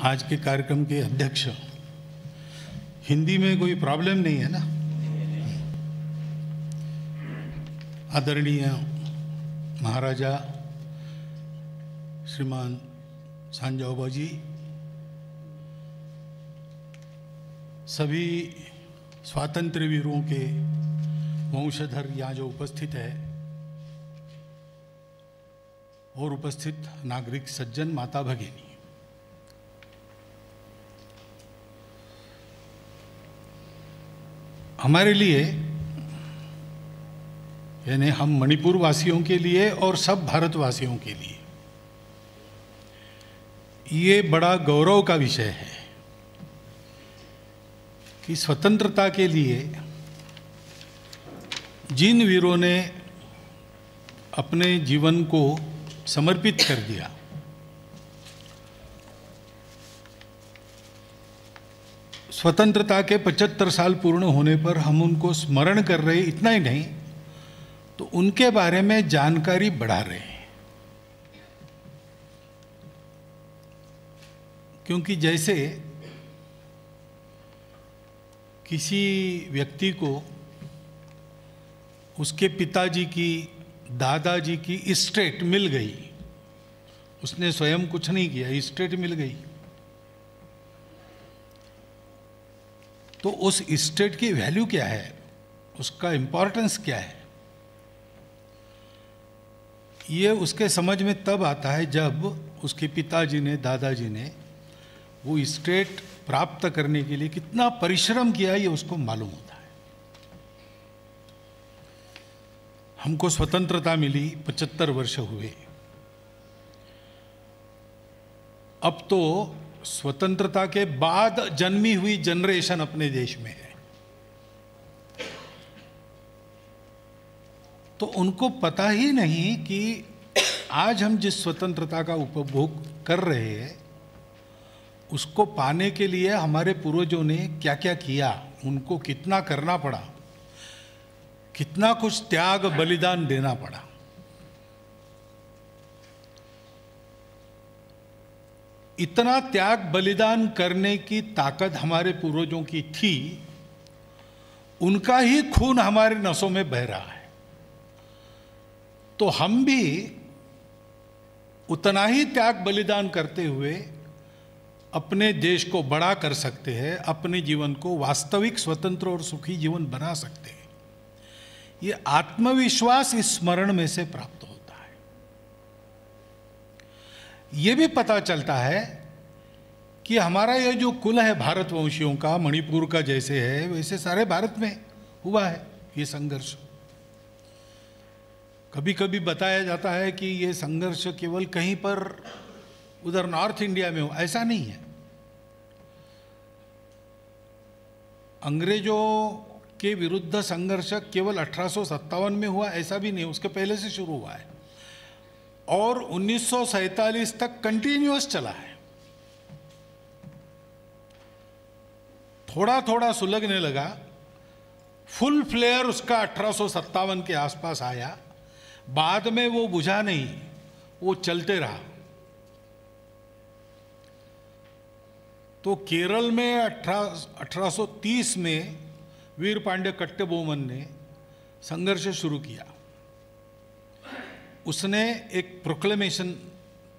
आज के कार्यक्रम के अध्यक्ष, हिंदी में कोई प्रॉब्लम नहीं है ना? आदरणीय महाराजा श्रीमान सांजाओबा जी, सभी स्वातंत्र्य वीरों के वंशधर यहाँ जो उपस्थित है और उपस्थित नागरिक सज्जन, माता भगिनी, हमारे लिए यानी हम मणिपुर वासियों के लिए और सब भारतवासियों के लिए ये बड़ा गौरव का विषय है कि स्वतंत्रता के लिए जिन वीरों ने अपने जीवन को समर्पित कर दिया, स्वतंत्रता के 75 साल पूर्ण होने पर हम उनको स्मरण कर रहे, इतना ही नहीं तो उनके बारे में जानकारी बढ़ा रहे हैं। क्योंकि जैसे किसी व्यक्ति को उसके पिताजी की, दादाजी की इस्टेट मिल गई, उसने स्वयं कुछ नहीं किया, इस्टेट मिल गई, तो उस इस्टेट की वैल्यू क्या है, उसका इंपॉर्टेंस क्या है, ये उसके समझ में तब आता है जब उसके पिताजी ने, दादाजी ने वो इस्टेट प्राप्त करने के लिए कितना परिश्रम किया, ये उसको मालूम होता है। हमको स्वतंत्रता मिली, 75 वर्ष हुए। अब तो स्वतंत्रता के बाद जन्मी हुई जनरेशन अपने देश में है, तो उनको पता ही नहीं कि आज हम जिस स्वतंत्रता का उपभोग कर रहे हैं उसको पाने के लिए हमारे पूर्वजों ने क्या क्या किया, उनको कितना करना पड़ा, कितना कुछ त्याग बलिदान देना पड़ा। इतना त्याग बलिदान करने की ताकत हमारे पूर्वजों की थी, उनका ही खून हमारे नसों में बह रहा है, तो हम भी उतना ही त्याग बलिदान करते हुए अपने देश को बड़ा कर सकते हैं, अपने जीवन को वास्तविक स्वतंत्र और सुखी जीवन बना सकते हैं। ये आत्मविश्वास इस स्मरण में से प्राप्त होता है। ये भी पता चलता है कि हमारा ये जो कुल है भारतवंशियों का, मणिपुर का जैसे है वैसे सारे भारत में हुआ है ये संघर्ष। कभी कभी बताया जाता है कि ये संघर्ष केवल कहीं पर उधर नॉर्थ इंडिया में हो, ऐसा नहीं है। अंग्रेजों के विरुद्ध संघर्ष केवल 1857 में हुआ ऐसा भी नहीं, उसके पहले से शुरू हुआ है और 1947 तक कंटिन्यूअस चला है। थोड़ा थोड़ा सुलगने लगा, फुल फ्लेयर उसका 1857 के आसपास आया, बाद में वो बुझा नहीं, वो चलते रहा। तो केरल में 1830 में वीर पांड्य कट्टबोमन ने संघर्ष शुरू किया। उसने एक प्रोक्लेमेशन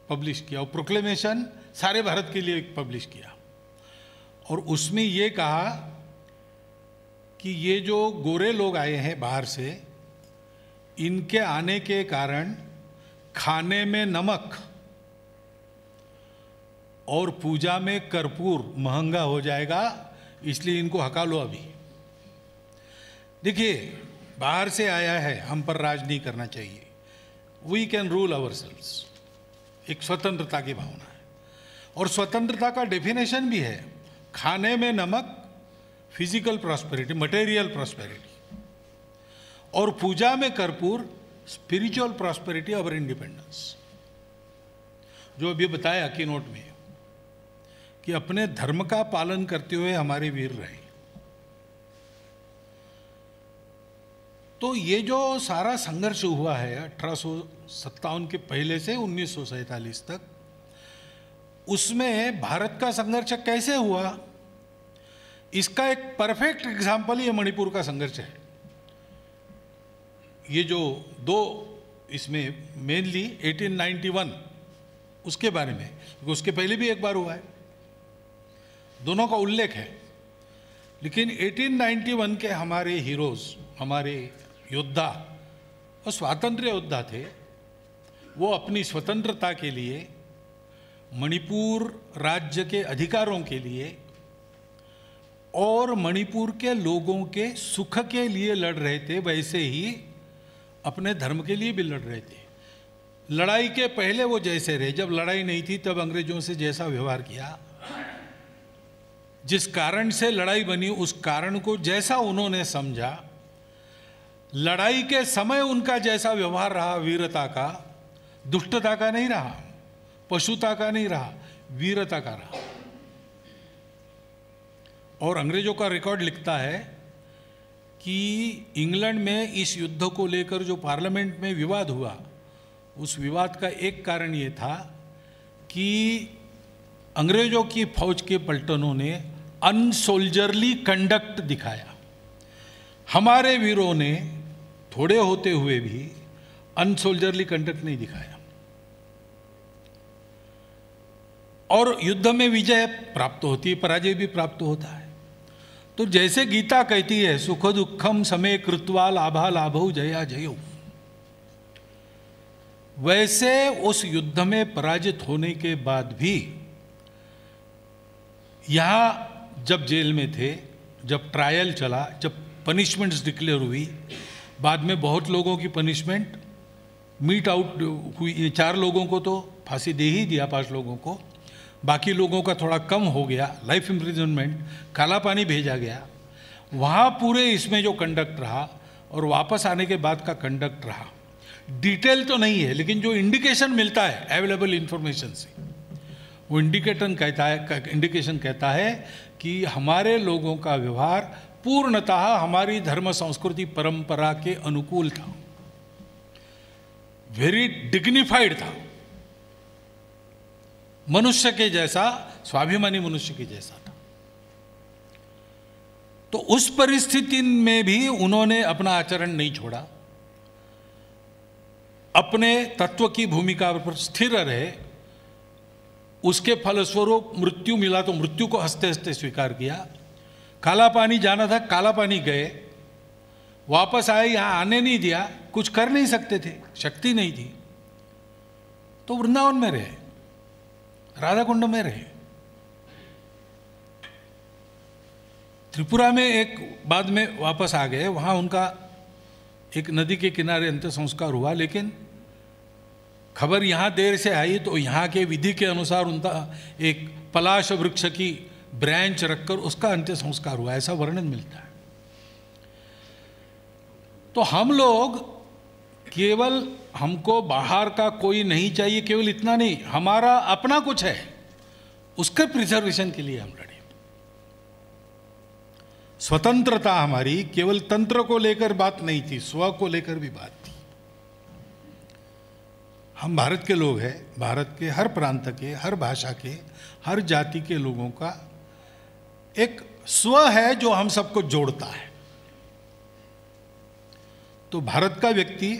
पब्लिश किया, और प्रोक्लेमेशन सारे भारत के लिए पब्लिश किया, और उसमें ये कहा कि ये जो गोरे लोग आए हैं बाहर से, इनके आने के कारण खाने में नमक और पूजा में कर्पूर महंगा हो जाएगा, इसलिए इनको हका लो अभी। देखिए, बाहर से आया है, हम पर राज नहीं करना चाहिए, वी कैन रूल आवरसेल्व्स, एक स्वतंत्रता की भावना है। और स्वतंत्रता का डेफिनेशन भी है, खाने में नमक, फिजिकल प्रॉस्पेरिटी, मटेरियल प्रॉस्पेरिटी, और पूजा में कर्पूर, स्पिरिचुअल प्रॉस्पेरिटी और इंडिपेंडेंस। जो अभी बताया की नोट में कि अपने धर्म का पालन करते हुए हमारे वीर रहे। तो ये जो सारा संघर्ष हुआ है 1857 के पहले से 1947 तक, उसमें भारत का संघर्ष कैसे हुआ, इसका एक परफेक्ट एग्जाम्पल ये मणिपुर का संघर्ष है। ये जो दो इसमें मेनली 1891 उसके बारे में, उसके पहले भी एक बार हुआ है, दोनों का उल्लेख है। लेकिन 1891 के हमारे हीरोज, हमारे योद्धा, वो स्वातंत्र्य योद्धा थे। वो अपनी स्वतंत्रता के लिए, मणिपुर राज्य के अधिकारों के लिए और मणिपुर के लोगों के सुख के लिए लड़ रहे थे, वैसे ही अपने धर्म के लिए भी लड़ रहे थे। लड़ाई के पहले वो जैसे रहे, जब लड़ाई नहीं थी तब अंग्रेजों से जैसा व्यवहार किया, जिस कारण से लड़ाई बनी उस कारण को जैसा उन्होंने समझा, लड़ाई के समय उनका जैसा व्यवहार रहा, वीरता का, दुष्टता का नहीं रहा, पशुता का नहीं रहा, वीरता का रहा। और अंग्रेजों का रिकॉर्ड लिखता है कि इंग्लैंड में इस युद्ध को लेकर जो पार्लियामेंट में विवाद हुआ, उस विवाद का एक कारण ये था कि अंग्रेजों की फौज के पलटनों ने अनसोल्जरली कंडक्ट दिखाया। हमारे वीरों ने थोड़े होते हुए भी अनसोल्जरली कंडक्ट नहीं दिखाया और युद्ध में विजय प्राप्त होती है, पराजय भी प्राप्त होता है। तो जैसे गीता कहती है, सुख दुखम समय कृत्वा लाभा लाभौ जया जयो, वैसे उस युद्ध में पराजित होने के बाद भी यहां जब जेल में थे, जब ट्रायल चला, जब पनिशमेंट्स डिक्लेयर हुई, बाद में बहुत लोगों की पनिशमेंट मीट आउट हुई। 4 लोगों को तो फांसी दे ही दिया, 5 लोगों को, बाकी लोगों का थोड़ा कम हो गया, लाइफ इम्प्रिजनमेंट, काला पानी भेजा गया। वहाँ पूरे इसमें जो कंडक्ट रहा और वापस आने के बाद का कंडक्ट रहा, डिटेल तो नहीं है लेकिन जो इंडिकेशन मिलता है अवेलेबल इंफॉर्मेशन से, वो इंडिकेशन कहता है कि हमारे लोगों का व्यवहार पूर्णतः हमारी धर्म संस्कृति परंपरा के अनुकूल था, वेरी डिग्निफाइड था, मनुष्य के जैसा, स्वाभिमानी मनुष्य के जैसा था। तो उस परिस्थिति में भी उन्होंने अपना आचरण नहीं छोड़ा, अपने तत्व की भूमिका पर स्थिर रहे। उसके फलस्वरूप मृत्यु मिला तो मृत्यु को हंसते हंसते स्वीकार किया। काला पानी जाना था, काला पानी गए, वापस आए, यहां आने नहीं दिया, कुछ कर नहीं सकते थे, शक्ति नहीं थी, तो वृंदावन में रहे, राधा कुंड में रहे। त्रिपुरा में एक बाद में वापस आ गए, वहाँ उनका एक नदी के किनारे अंत्य संस्कार हुआ, लेकिन खबर यहाँ देर से आई तो यहाँ के विधि के अनुसार उनका एक पलाश वृक्ष की ब्रांच रखकर उसका अंत्य संस्कार हुआ, ऐसा वर्णन मिलता है। तो हम लोग केवल, हमको बाहर का कोई नहीं चाहिए, केवल इतना नहीं, हमारा अपना कुछ है, उसके प्रिजर्वेशन के लिए हम लड़े। स्वतंत्रता हमारी केवल तंत्र को लेकर बात नहीं थी, स्व को लेकर भी बात थी। हम भारत के लोग हैं, भारत के हर प्रांत के, हर भाषा के, हर जाति के लोगों का एक स्व है जो हम सबको जोड़ता है। तो भारत का व्यक्ति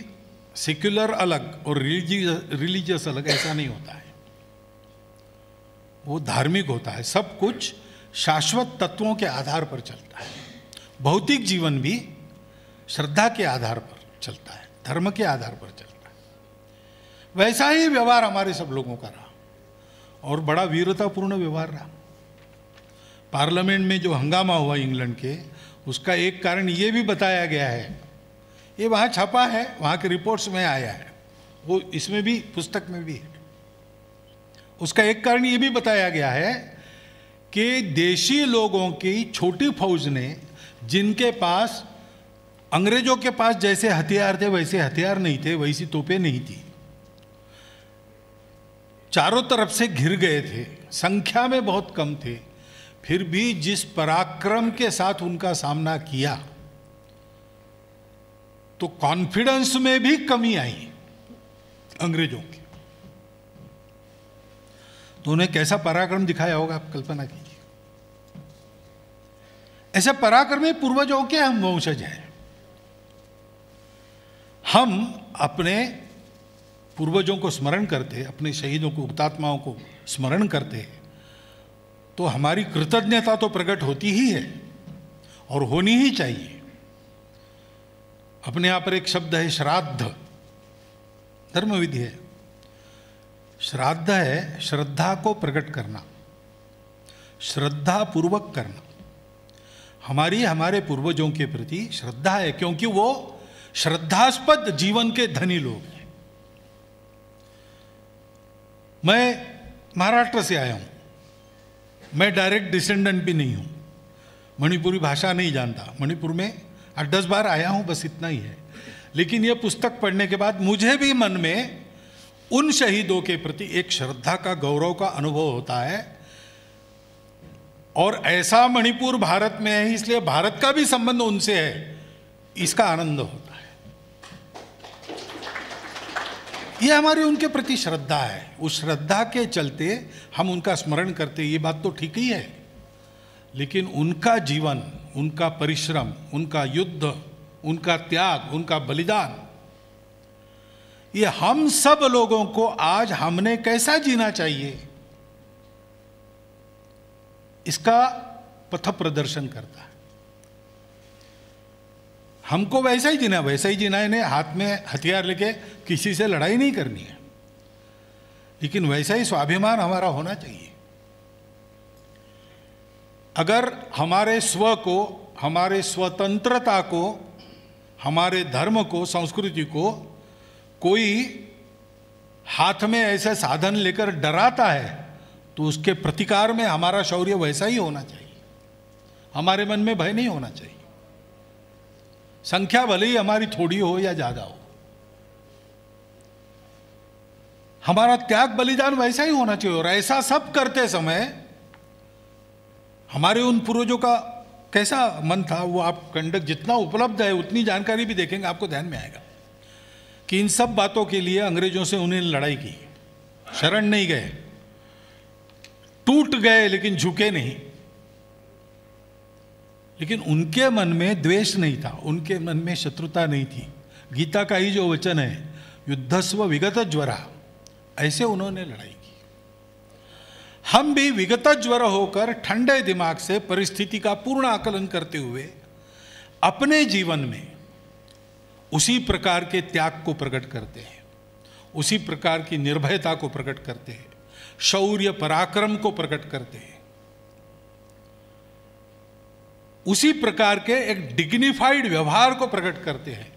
सेक्युलर अलग और रिलीजियस अलग ऐसा नहीं होता है, वो धार्मिक होता है। सब कुछ शाश्वत तत्वों के आधार पर चलता है। भौतिक जीवन भी श्रद्धा के आधार पर चलता है, धर्म के आधार पर चलता है। वैसा ही व्यवहार हमारे सब लोगों का रहा और बड़ा वीरतापूर्ण व्यवहार रहा। पार्लियामेंट में जो हंगामा हुआ इंग्लैंड के, उसका एक कारण ये भी बताया गया है, ये वहाँ छपा है, वहाँ के रिपोर्ट्स में आया है, वो इसमें भी, पुस्तक में भी है। उसका एक कारण ये भी बताया गया है कि देशी लोगों की छोटी फौज ने, जिनके पास, अंग्रेजों के पास जैसे हथियार थे वैसे हथियार नहीं थे, वैसी तोपें नहीं थी, चारों तरफ से घिर गए थे, संख्या में बहुत कम थे, फिर भी जिस पराक्रम के साथ उनका सामना किया, तो कॉन्फिडेंस में भी कमी आई अंग्रेजों की। तो उन्हें कैसा पराक्रम दिखाया होगा, आप कल्पना कीजिए। ऐसे पराक्रमी पूर्वजों के हम वंशज हैं। हम अपने पूर्वजों को स्मरण करते, अपने शहीदों को, हुतात्माओं को स्मरण करते, तो हमारी कृतज्ञता तो प्रकट होती ही है और होनी ही चाहिए। अपने यहाँ पर एक शब्द है श्राद्ध, धर्म विधि है। श्राद्ध है श्रद्धा को प्रकट करना, श्रद्धा पूर्वक करना। हमारी हमारे पूर्वजों के प्रति श्रद्धा है, क्योंकि वो श्रद्धास्पद जीवन के धनी लोग हैं। मैं महाराष्ट्र से आया हूं, मैं डायरेक्ट डिसेंडेंट भी नहीं हूं, मणिपुरी भाषा नहीं जानता, मणिपुर में 8-10 बार आया हूं, बस इतना ही है। लेकिन यह पुस्तक पढ़ने के बाद मुझे भी मन में उन शहीदों के प्रति एक श्रद्धा का, गौरव का अनुभव होता है। और ऐसा मणिपुर भारत में है, इसलिए भारत का भी संबंध उनसे है, इसका आनंद होता है। यह हमारी उनके प्रति श्रद्धा है। उस श्रद्धा के चलते हम उनका स्मरण करते, ये बात तो ठीक ही है। लेकिन उनका जीवन, उनका परिश्रम, उनका युद्ध, उनका त्याग, उनका बलिदान, ये हम सब लोगों को आज हमने कैसा जीना चाहिए, इसका पथ प्रदर्शन करता है। हमको वैसा ही जीना है, इन्हें हाथ में हथियार लेके किसी से लड़ाई नहीं करनी है, लेकिन वैसा ही स्वाभिमान हमारा होना चाहिए। अगर हमारे स्व को, हमारे स्वतंत्रता को, हमारे धर्म को, संस्कृति को कोई हाथ में ऐसे साधन लेकर डराता है, तो उसके प्रतिकार में हमारा शौर्य वैसा ही होना चाहिए। हमारे मन में भय नहीं होना चाहिए। संख्या भले ही हमारी थोड़ी हो या ज्यादा हो, हमारा त्याग बलिदान वैसा ही होना चाहिए। और ऐसा सब करते समय हमारे उन पूर्वजों का कैसा मन था, वो आप कंडक जितना उपलब्ध है उतनी जानकारी भी देखेंगे, आपको ध्यान में आएगा कि इन सब बातों के लिए अंग्रेजों से उन्हें लड़ाई की, शरण नहीं गए, टूट गए लेकिन झुके नहीं। लेकिन उनके मन में द्वेष नहीं था, उनके मन में शत्रुता नहीं थी। गीता का ही जो वचन है, युद्धस्व विगत ज्वरा, ऐसे उन्होंने लड़ाई की। हम भी विगत ज्वर होकर ठंडे दिमाग से परिस्थिति का पूर्ण आकलन करते हुए अपने जीवन में उसी प्रकार के त्याग को प्रकट करते हैं, उसी प्रकार की निर्भयता को प्रकट करते हैं, शौर्य पराक्रम को प्रकट करते हैं, उसी प्रकार के एक डिग्निफाइड व्यवहार को प्रकट करते हैं,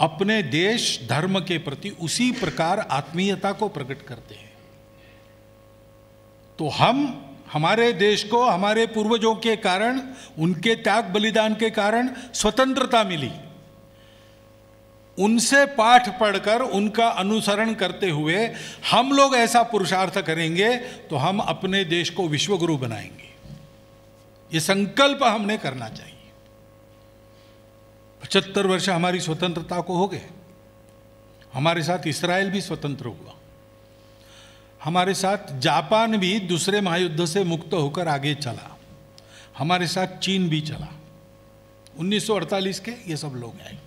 अपने देश धर्म के प्रति उसी प्रकार आत्मीयता को प्रकट करते हैं। तो हम, हमारे देश को हमारे पूर्वजों के कारण, उनके त्याग बलिदान के कारण स्वतंत्रता मिली। उनसे पाठ पढ़कर, उनका अनुसरण करते हुए हम लोग ऐसा पुरुषार्थ करेंगे तो हम अपने देश को विश्वगुरु बनाएंगे। ये संकल्प हमने करना चाहिए। 75 वर्ष हमारी स्वतंत्रता को हो गए। हमारे साथ इस्राएल भी स्वतंत्र हुआ, हमारे साथ जापान भी दूसरे महायुद्ध से मुक्त होकर आगे चला, हमारे साथ चीन भी चला। 1948 के ये सब लोग आए।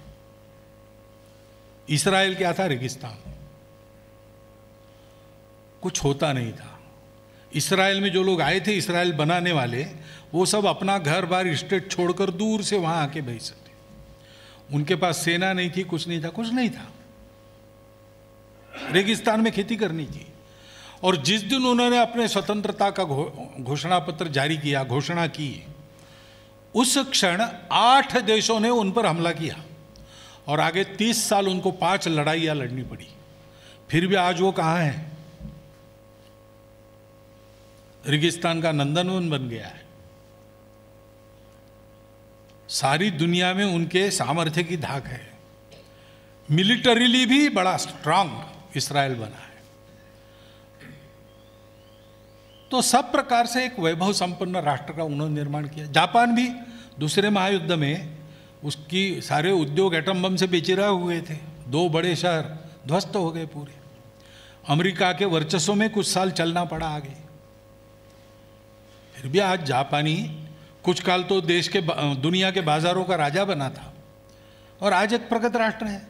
इस्राएल क्या था? रेगिस्तान, कुछ होता नहीं था। इस्राएल में जो लोग आए थे, इस्राएल बनाने वाले, वो सब अपना घर बार स्टेट छोड़कर दूर से वहां आके बैठ सकते। उनके पास सेना नहीं थी, कुछ नहीं था, कुछ नहीं था। रेगिस्तान में खेती करनी थी। और जिस दिन उन्होंने अपने स्वतंत्रता का घोषणा पत्र जारी किया, घोषणा की, उस क्षण 8 देशों ने उन पर हमला किया और आगे 30 साल उनको 5 लड़ाइयां लड़नी पड़ी। फिर भी आज वो कहाँ है? रेगिस्तान का नंदनवन बन गया है। सारी दुनिया में उनके सामर्थ्य की धाक है। मिलिटरीली भी बड़ा स्ट्रांग इस्राएल बना है। तो सब प्रकार से एक वैभव संपन्न राष्ट्र का उन्होंने निर्माण किया। जापान भी दूसरे महायुद्ध में उसकी सारे उद्योग एटम बम से बेचिरा हुए थे, 2 बड़े शहर ध्वस्त हो गए पूरे। अमेरिका के वर्चस्व में कुछ साल चलना पड़ा आगे। फिर भी आज जापानी कुछ काल तो देश के दुनिया के बाजारों का राजा बना था और आज एक प्रगत राष्ट्र है।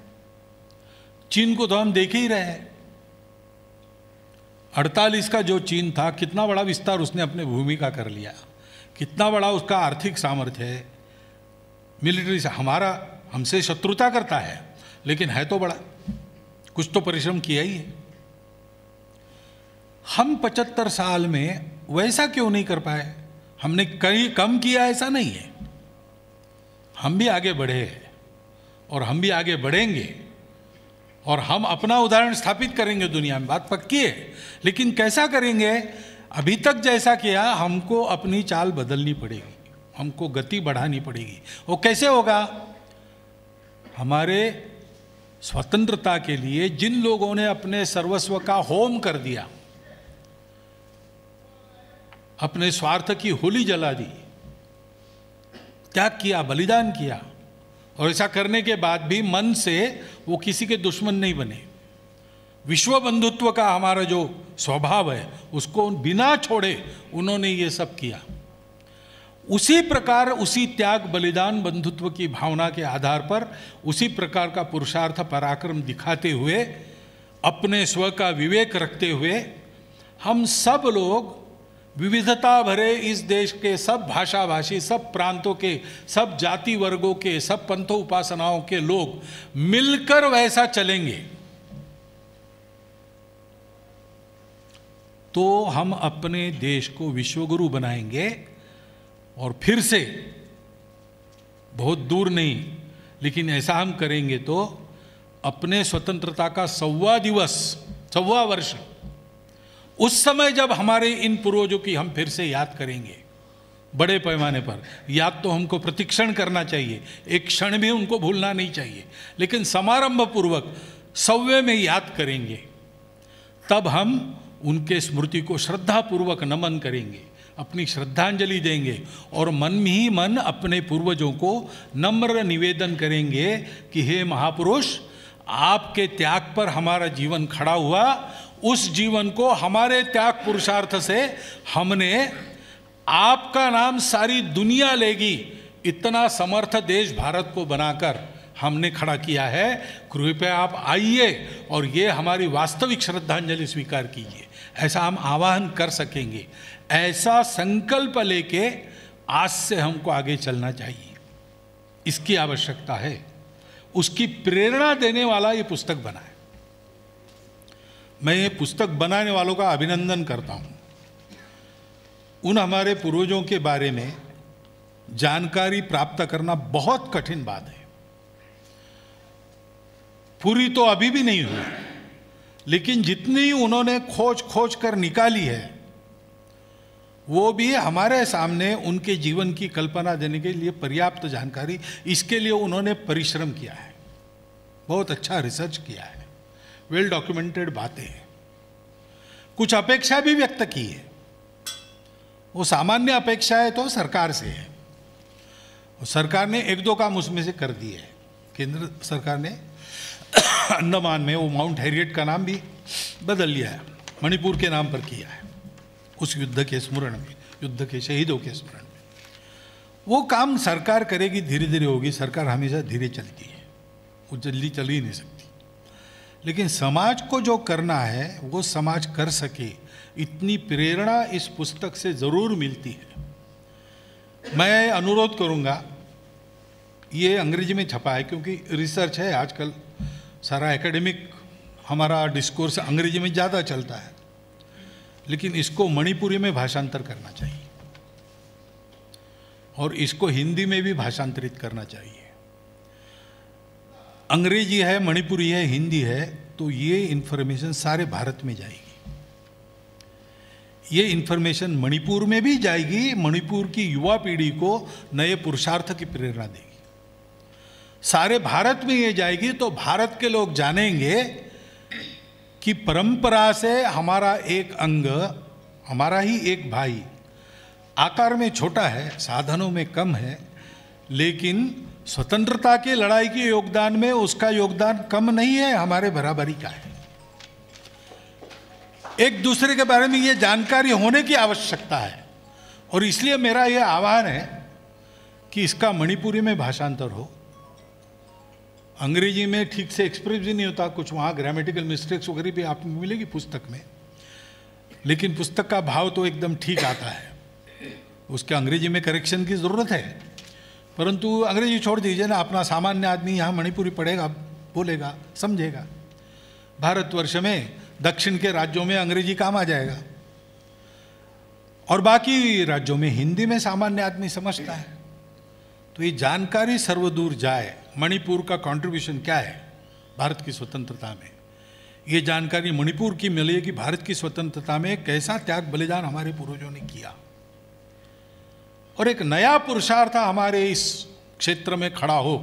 चीन को तो हम देख ही रहे हैं। 48 का जो चीन था, कितना बड़ा विस्तार उसने अपने भूमि का कर लिया, कितना बड़ा उसका आर्थिक सामर्थ्य है। मिलिट्री से हमारा हमसे शत्रुता करता है, लेकिन है तो बड़ा, कुछ तो परिश्रम किया ही है। हम 75 साल में वैसा क्यों नहीं कर पाए? हमने कहीं कम किया ऐसा नहीं है, हम भी आगे बढ़े हैं और हम भी आगे बढ़ेंगे और हम अपना उदाहरण स्थापित करेंगे दुनिया में, बात पक्की है। लेकिन कैसा करेंगे? अभी तक जैसा किया, हमको अपनी चाल बदलनी पड़ेगी, हमको गति बढ़ानी पड़ेगी। वो कैसे होगा? हमारे स्वतंत्रता के लिए जिन लोगों ने अपने सर्वस्व का होम कर दिया, अपने स्वार्थ की होली जला दी, त्याग किया, बलिदान किया, और ऐसा करने के बाद भी मन से वो किसी के दुश्मन नहीं बने, विश्व बंधुत्व का हमारा जो स्वभाव है उसको बिना छोड़े उन्होंने ये सब किया। उसी प्रकार, उसी त्याग, बलिदान, बंधुत्व की भावना के आधार पर उसी प्रकार का पुरुषार्थ, पराक्रम दिखाते हुए, अपने स्व का विवेक रखते हुए, हम सब लोग विविधता भरे इस देश के सब भाषा भाषी, सब प्रांतों के, सब जाति वर्गों के, सब पंथ उपासनाओं के लोग मिलकर वैसा चलेंगे तो हम अपने देश को विश्वगुरु बनाएंगे। और फिर से, बहुत दूर नहीं, लेकिन ऐसा हम करेंगे तो अपने स्वतंत्रता का 125 वर्ष, उस समय जब हमारे इन पूर्वजों की हम फिर से याद करेंगे बड़े पैमाने पर, याद तो हमको प्रतिक्षण करना चाहिए, एक क्षण भी उनको भूलना नहीं चाहिए, लेकिन समारंभ पूर्वक 100वें में याद करेंगे, तब हम उनके स्मृति को श्रद्धापूर्वक नमन करेंगे, अपनी श्रद्धांजलि देंगे और मन ही मन अपने पूर्वजों को नम्र निवेदन करेंगे कि हे महापुरुष, आपके त्याग पर हमारा जीवन खड़ा हुआ, उस जीवन को हमारे त्याग पुरुषार्थ से हमने आपका नाम सारी दुनिया लेगी, इतना समर्थ देश भारत को बनाकर हमने खड़ा किया है। कृपया आप आइए और ये हमारी वास्तविक श्रद्धांजलि स्वीकार कीजिए। ऐसा हम आह्वान कर सकेंगे। ऐसा संकल्प लेके आज से हमको आगे चलना चाहिए, इसकी आवश्यकता है। उसकी प्रेरणा देने वाला ये पुस्तक बना है। मैं ये पुस्तक बनाने वालों का अभिनंदन करता हूँ। उन हमारे पूर्वजों के बारे में जानकारी प्राप्त करना बहुत कठिन बात है, पूरी तो अभी भी नहीं हुई, लेकिन जितनी उन्होंने खोज कर निकाली है वो भी हमारे सामने उनके जीवन की कल्पना देने के लिए पर्याप्त जानकारी। इसके लिए उन्होंने परिश्रम किया है, बहुत अच्छा रिसर्च किया है, वेल डॉक्यूमेंटेड बातें हैं, कुछ अपेक्षा भी व्यक्त की है। वो सामान्य अपेक्षा है तो सरकार से है, सरकार ने 1-2 काम उसमें से कर दिए है। केंद्र सरकार ने अंडमान में वो माउंट हैरियट का नाम भी बदल लिया है, मणिपुर के नाम पर किया है, उस युद्ध के स्मरण में, युद्ध के शहीदों के स्मरण में। वो काम सरकार करेगी, धीरे धीरे होगी। सरकार हमेशा धीरे चलती है, वो जल्दी चल ही नहीं सकती। लेकिन समाज को जो करना है वो समाज कर सके, इतनी प्रेरणा इस पुस्तक से ज़रूर मिलती है। मैं अनुरोध करूँगा, ये अंग्रेजी में छपा है क्योंकि रिसर्च है, आजकल सारा एकेडमिक हमारा डिस्कोर्स अंग्रेजी में ज़्यादा चलता है, लेकिन इसको मणिपुरी में भाषांतर करना चाहिए और इसको हिंदी में भी भाषांतरित करना चाहिए। अंग्रेजी है, मणिपुरी है, हिंदी है, तो ये इन्फॉर्मेशन सारे भारत में जाएगी। ये इन्फॉर्मेशन मणिपुर में भी जाएगी, मणिपुर की युवा पीढ़ी को नए पुरुषार्थ की प्रेरणा देगी। सारे भारत में ये जाएगी तो भारत के लोग जानेंगे कि परंपरा से हमारा एक अंग, हमारा ही एक भाई, आकार में छोटा है, साधनों में कम है, लेकिन स्वतंत्रता की लड़ाई के योगदान में उसका योगदान कम नहीं है, हमारे बराबरी का है। एक दूसरे के बारे में ये जानकारी होने की आवश्यकता है, और इसलिए मेरा ये आह्वान है कि इसका मणिपुरी में भाषांतर हो। अंग्रेजी में ठीक से एक्सप्रेस भी नहीं होता, कुछ वहाँ ग्रामेटिकल मिस्टेक्स वगैरह भी आपको मिलेगी पुस्तक में, लेकिन पुस्तक का भाव तो एकदम ठीक आता है। उसके अंग्रेजी में करेक्शन की ज़रूरत है, परंतु अंग्रेजी छोड़ दीजिए ना, अपना सामान्य आदमी यहाँ मणिपुरी पढ़ेगा, बोलेगा, समझेगा। भारतवर्ष में दक्षिण के राज्यों में अंग्रेजी काम आ जाएगा, और बाकी राज्यों में हिंदी में सामान्य आदमी समझता है। तो ये जानकारी सर्वदूर जाए, मणिपुर का कंट्रीब्यूशन क्या है भारत की स्वतंत्रता में, ये जानकारी मणिपुर की मिले कि भारत की स्वतंत्रता में कैसा त्याग बलिदान हमारे पूर्वजों ने किया, और एक नया पुरुषार्थ हमारे इस क्षेत्र में खड़ा हो,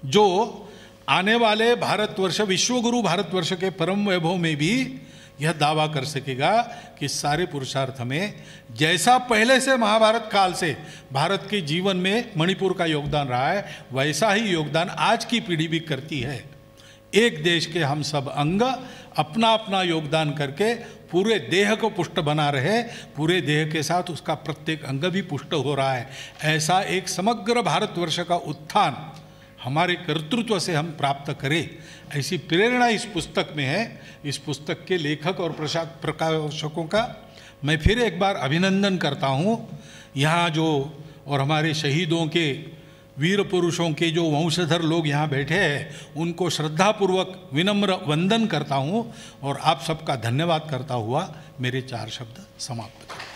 जो आने वाले भारतवर्ष, विश्वगुरु भारतवर्ष के परम वैभव में भी यह दावा कर सकेगा कि सारे पुरुषार्थ में जैसा पहले से महाभारत काल से भारत के जीवन में मणिपुर का योगदान रहा है, वैसा ही योगदान आज की पीढ़ी भी करती है। एक देश के हम सब अंग अपना अपना योगदान करके पूरे देह को पुष्ट बना रहे, पूरे देह के साथ उसका प्रत्येक अंग भी पुष्ट हो रहा है। ऐसा एक समग्र भारतवर्ष का उत्थान हमारे कर्तृत्व से हम प्राप्त करें, ऐसी प्रेरणा इस पुस्तक में है। इस पुस्तक के लेखक और प्रकाशकों का मैं फिर एक बार अभिनंदन करता हूँ। यहाँ जो और हमारे शहीदों के, वीर पुरुषों के जो वंशधर लोग यहाँ बैठे हैं, उनको श्रद्धापूर्वक विनम्र वंदन करता हूँ, और आप सबका धन्यवाद करता हुआ मेरे 4 शब्द समाप्त करता हूँ।